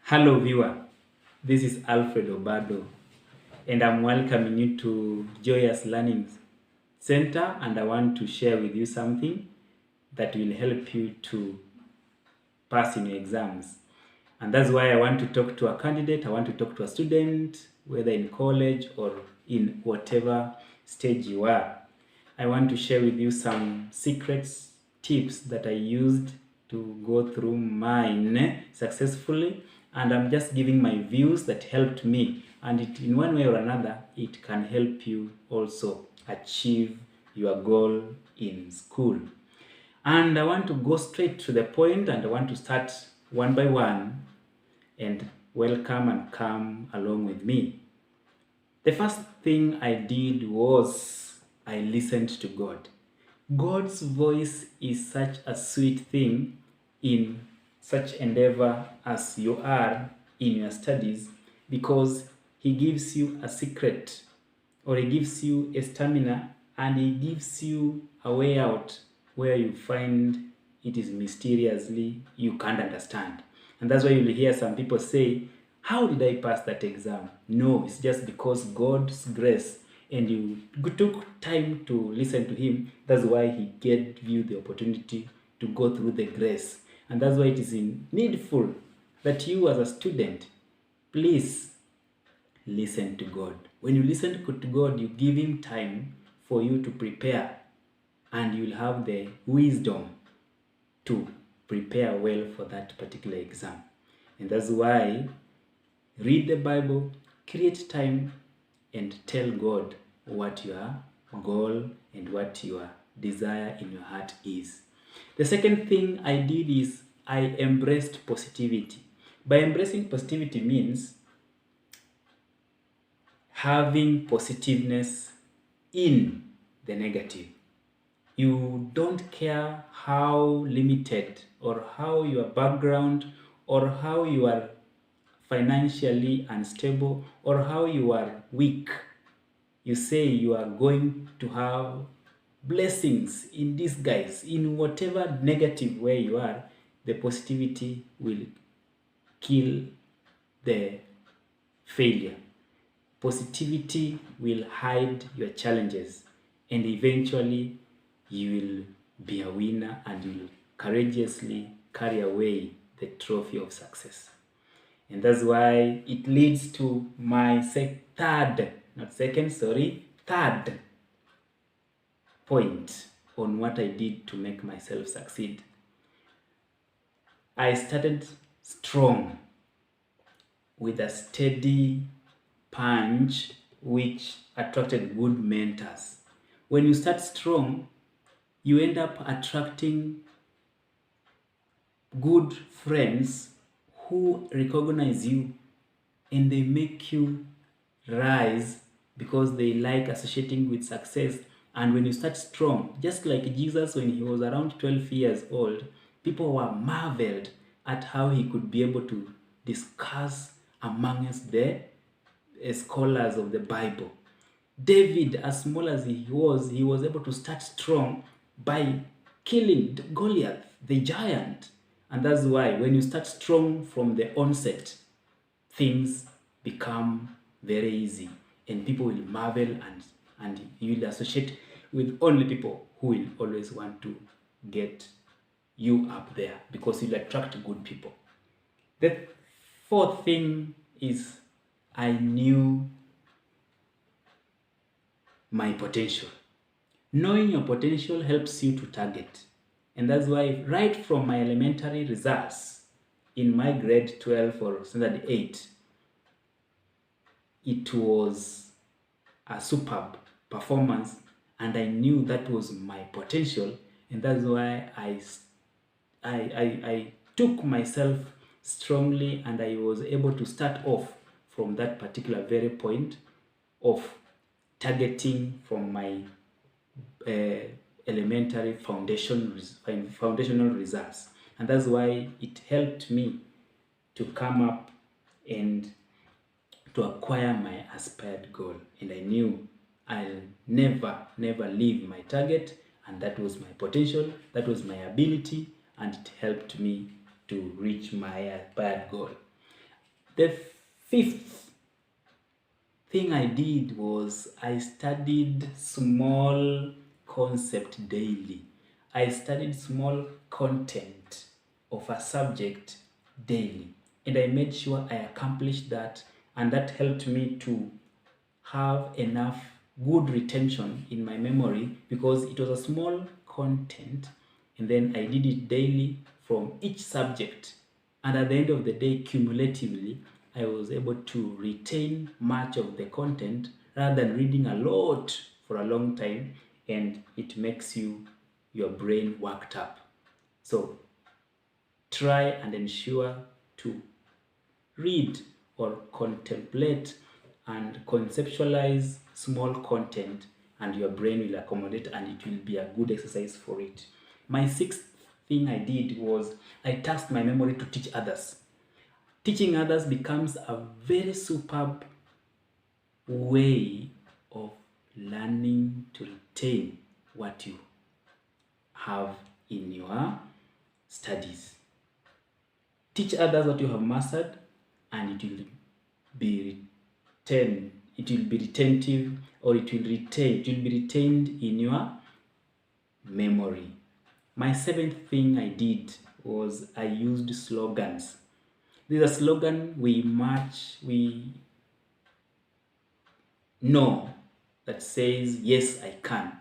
Hello viewer, this is Alfredo Bado and I'm welcoming you to Joyous Learning Center, and I want to share with you something that will help you to pass in your exams. And that's why I want to talk to a candidate, I want to talk to a student, whether in college or in whatever stage you are. I want to share with you some secrets, tips that I used to go through mine successfully, and I'm just giving my views that helped me, and in one way or another it can help you also achieve your goal in school. And I want to go straight to the point, and I want to start one by one and welcome and come along with me. The first thing I did was I listened to God. God's voice is such a sweet thing in such endeavor as you are in your studies, because He gives you a secret, or He gives you a stamina, and He gives you a way out where you find it is mysteriously you can't understand. And that's why you'll hear some people say, how did I pass that exam? No, it's just because God's grace, and you took time to listen to Him. That's why He gave you the opportunity to go through the grace. And that's why it is needful that you as a student, please listen to God. When you listen to God, you give Him time for you to prepare, and you'll have the wisdom to prepare well for that particular exam. And that's why read the Bible, create time, and tell God what your goal and what your desire in your heart is. The second thing I did is I embraced positivity. By embracing positivity means having positiveness in the negative. You don't care how limited or how your background or how you are financially unstable or how you are weak. You say you are going to have blessings in disguise. In whatever negative way you are, the positivity will kill the failure. Positivity will hide your challenges, and eventually you will be a winner, and you will courageously carry away the trophy of success. And that's why it leads to my third point on what I did to make myself succeed. I started strong with a steady punch which attracted good mentors. When you start strong, you end up attracting good friends who recognize you, and they make you rise because they like associating with success. And when you start strong, just like Jesus, when he was around 12 years old, people were marveled at how he could be able to discuss amongst the scholars of the Bible. David, as small as he was able to start strong by killing Goliath, the giant. And that's why when you start strong from the onset, things become very easy, and people will marvel, and you will associate with only people who will always want to get you up there, because you'll attract good people. The fourth thing is I knew my potential. Knowing your potential helps you to target. And that's why right from my elementary results in my grade 12 or standard 8, it was a superb performance, and I knew that was my potential, and that's why I took myself strongly, and I was able to start off from that particular very point of targeting from my elementary foundational results. And that's why it helped me to come up and to acquire my aspired goal. And I knew I'll never leave my target, and that was my potential, that was my ability, and it helped me to reach my aspired goal. The fifth thing I did was I studied small concept daily. I studied small content of a subject daily, and I made sure I accomplished that, and that helped me to have enough good retention in my memory because it was a small content, and then I did it daily from each subject, and at the end of the day, cumulatively, I was able to retain much of the content rather than reading a lot for a long time, and it makes your brain worked up. So try and ensure to read or contemplate and conceptualize small content, and your brain will accommodate, and it will be a good exercise for it. My sixth thing I did was I tasked my memory to teach others. Teaching others becomes a very superb way of learning to retain what you have in your studies. Teach others what you have mastered, and it will be retained. It will be retentive, or it will be retained in your memory. My seventh thing I did was I used slogans. There's a slogan we know that says, "Yes, I can."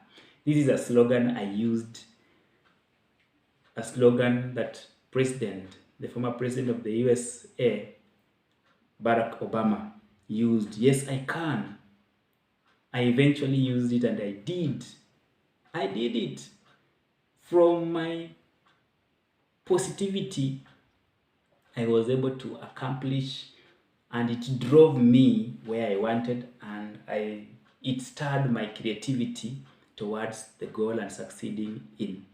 This is a slogan I used, a slogan that the former president of the USA, Barack Obama, used. "Yes, I can." I eventually used it, and I did it. From my positivity, I was able to accomplish, and it drove me where I wanted, and it stirred my creativity towards the goal and succeeding in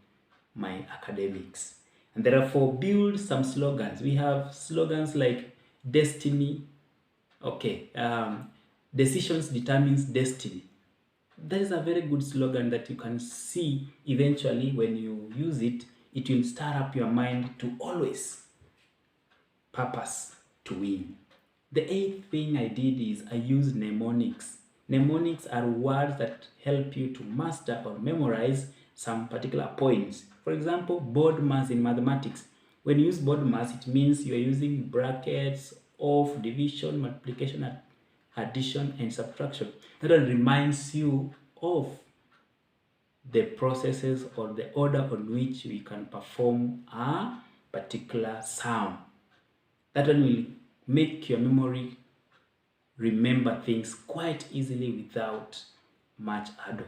my academics. And therefore, build some slogans. We have slogans like destiny. Decisions determines destiny. That is a very good slogan that you can see eventually when you use it. It will stir up your mind to always purpose to win. The eighth thing I did is I used mnemonics. Mnemonics are words that help you to master or memorize some particular points. For example, BODMAS in mathematics. When you use BODMAS, it means you are using brackets, off, division, multiplication, addition, and subtraction. That reminds you of the processes or the order on which we can perform a particular sum. That one will make your memory remember things quite easily without much ado.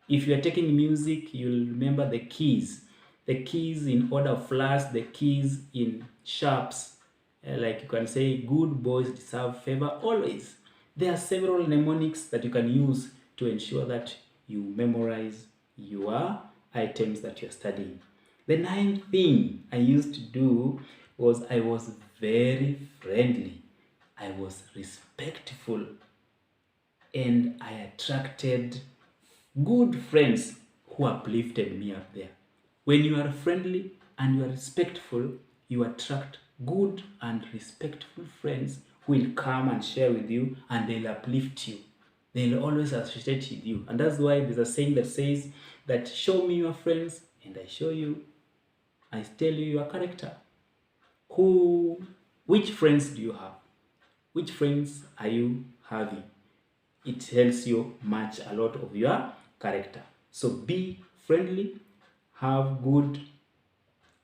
If you are taking music, you'll remember the keys in order of flats, the keys in sharps. Like you can say, good boys deserve favor always. There are several mnemonics that you can use to ensure that you memorize your items that you're studying. The ninth thing I used to do was I was very friendly. I was respectful, and I attracted good friends who uplifted me up there. When you are friendly and you are respectful, you attract good and respectful friends who will come and share with you, and they'll uplift you. They'll always associate with you. And that's why there's a saying that says that show me your friends and I tell you your character. Which friends do you have? Which friends are you having? It helps you match a lot of your character. So be friendly, have good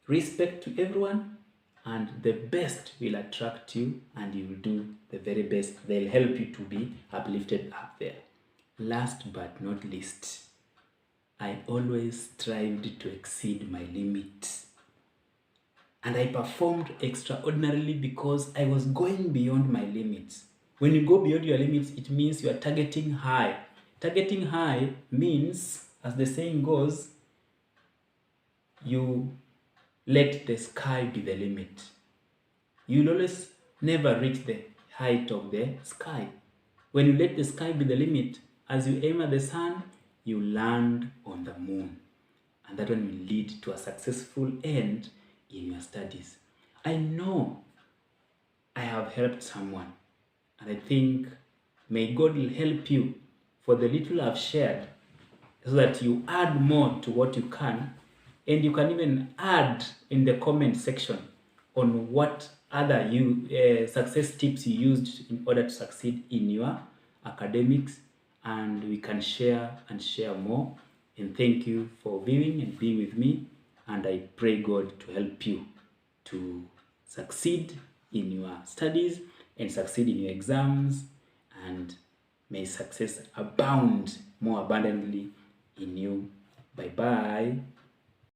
respect to everyone, and the best will attract you, and you will do the very best. They'll help you to be uplifted up there. Last but not least, I always strived to exceed my limits. And I performed extraordinarily because I was going beyond my limits. When you go beyond your limits, it means you are targeting high. Targeting high means, as the saying goes, you let the sky be the limit. You'll always never reach the height of the sky. When you let the sky be the limit, as you aim at the sun, you land on the moon. And that one will lead to a successful end in your studies. I know I have helped someone. And I think may God help you for the little I've shared, so that you add more to what you can, and you can even add in the comment section on what other success tips you used in order to succeed in your academics, and we can share and share more. And thank you for viewing and being with me, and I pray God to help you to succeed in your studies and succeed in your exams, and may success abound more abundantly in you. Bye bye.